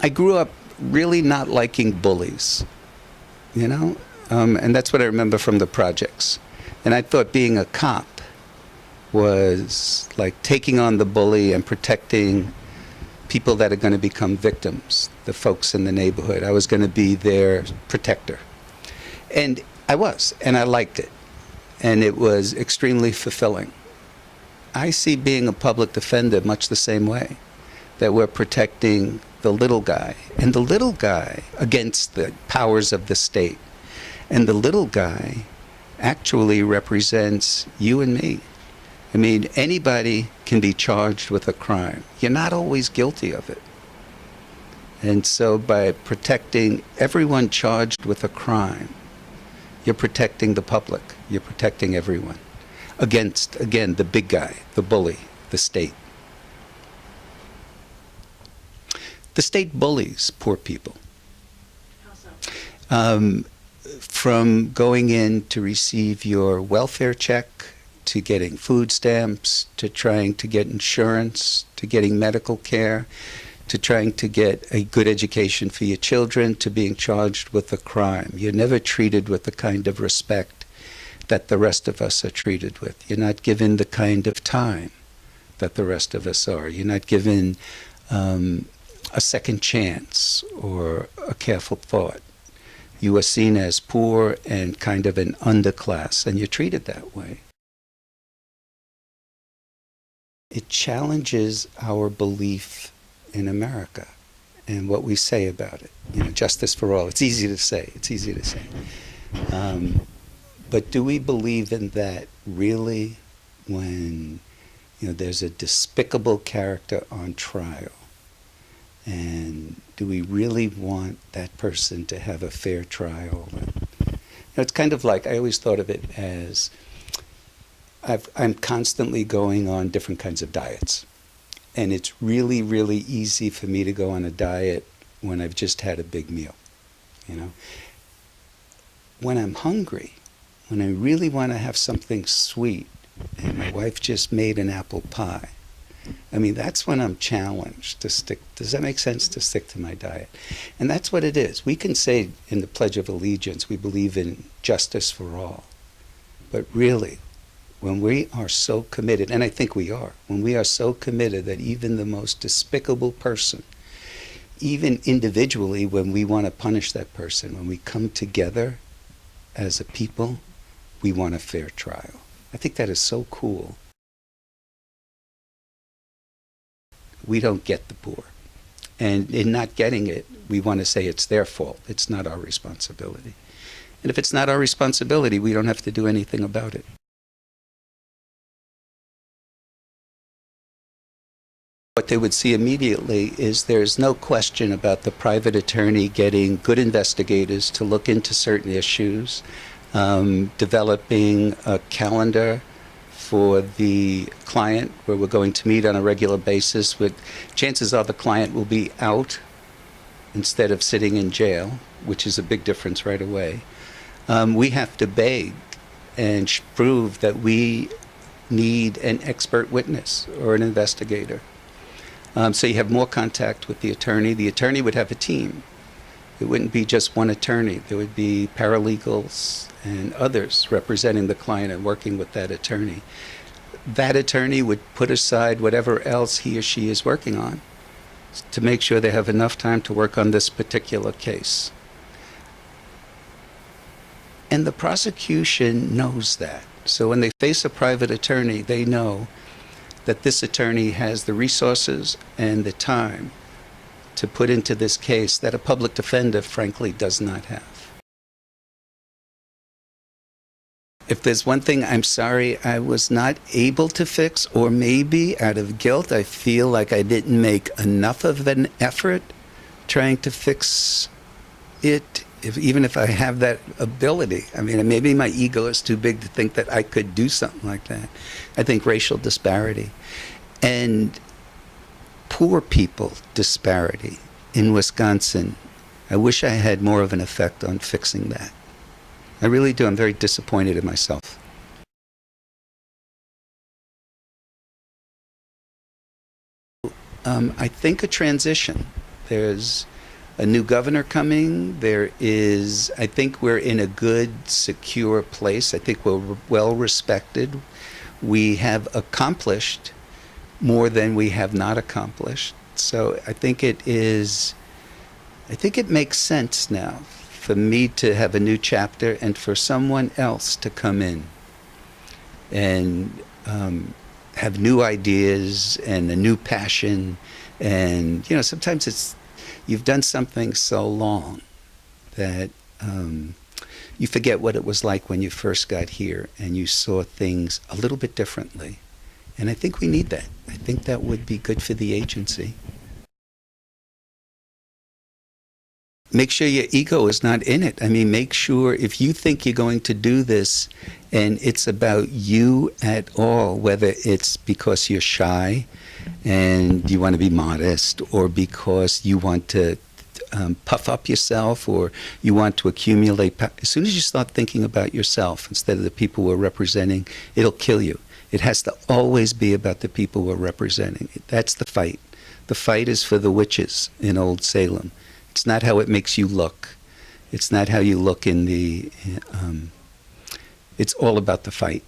I grew up really not liking bullies, you know? And that's what I remember from the projects. And I thought being a cop was like taking on the bully and protecting people that are going to become victims, the folks in the neighborhood. I was going to be their protector. And I was, and I liked it. And it was extremely fulfilling. I see being a public defender much the same way, that we're protecting the little guy, and the little guy against the powers of the state. And the little guy actually represents you and me. I mean, anybody can be charged with a crime. You're not always guilty of it. And so by protecting everyone charged with a crime, you're protecting the public. You're protecting everyone against, again, the big guy, the bully, the state. The state bullies poor people. How so? From going in to receive your welfare check, to getting food stamps, to trying to get insurance, to getting medical care, to trying to get a good education for your children, to being charged with a crime. You're never treated with the kind of respect that the rest of us are treated with. You're not given the kind of time that the rest of us are. You're not given a second chance or a careful thought. You are seen as poor and kind of an underclass, and you're treated that way. It challenges our belief in America and what we say about it. You know, justice for all. It's easy to say. It's easy to say. But do we believe in that really when, you know, there's a despicable character on trial? And do we really want that person to have a fair trial? And, you know, it's kind of like, I always thought of it as, I'm constantly going on different kinds of diets. And it's really, really easy for me to go on a diet when I've just had a big meal, you know. When I'm hungry, when I really want to have something sweet, and my wife just made an apple pie, I mean, that's when I'm challenged to stick. Does that make sense? To stick to my diet. And that's what it is. We can say in the Pledge of Allegiance, we believe in justice for all. But really, when we are so committed, and I think we are, when we are so committed that even the most despicable person, even individually, when we want to punish that person, when we come together as a people, we want a fair trial. I think that is so cool. We don't get the poor. And in not getting it, we want to say it's their fault. It's not our responsibility. And if it's not our responsibility, we don't have to do anything about it. What they would see immediately is there's no question about the private attorney getting good investigators to look into certain issues, developing a calendar for the client where we're going to meet on a regular basis. With chances are the client will be out instead of sitting in jail, which is a big difference right away. We have to beg and prove that we need an expert witness or an investigator. So you have more contact with the attorney. The attorney would have a team. It wouldn't be just one attorney. There would be paralegals and others representing the client and working with that attorney. That attorney would put aside whatever else he or she is working on to make sure they have enough time to work on this particular case. And the prosecution knows that. So when they face a private attorney, they know that this attorney has the resources and the time to put into this case that a public defender, frankly, does not have. If there's one thing I'm sorry I was not able to fix, or maybe out of guilt, I feel like I didn't make enough of an effort trying to fix it, even if I have that ability. I mean, maybe my ego is too big to think that I could do something like that. I think racial disparity and poor people disparity in Wisconsin, I wish I had more of an effect on fixing that. I really do. I'm very disappointed in myself. I think a transition. There's a new governor coming. There is, I think we're in a good, secure place. I think we're well respected. We have accomplished more than we have not accomplished. So I think it makes sense now for me to have a new chapter and for someone else to come in and have new ideas and a new passion. And, sometimes you've done something so long that you forget what it was like when you first got here and you saw things a little bit differently. And I think we need that. I think that would be good for the agency. Make sure your ego is not in it. I mean, make sure if you think you're going to do this and it's about you at all, whether it's because you're shy and you want to be modest, or because you want to puff up yourself, or you want to accumulate as soon as you start thinking about yourself instead of the people we're representing, it'll kill you. It has to always be about the people we're representing. That's the fight. The fight is for the witches in Old Salem. It's not how it makes you look. It's not how you look in the... it's all about the fight.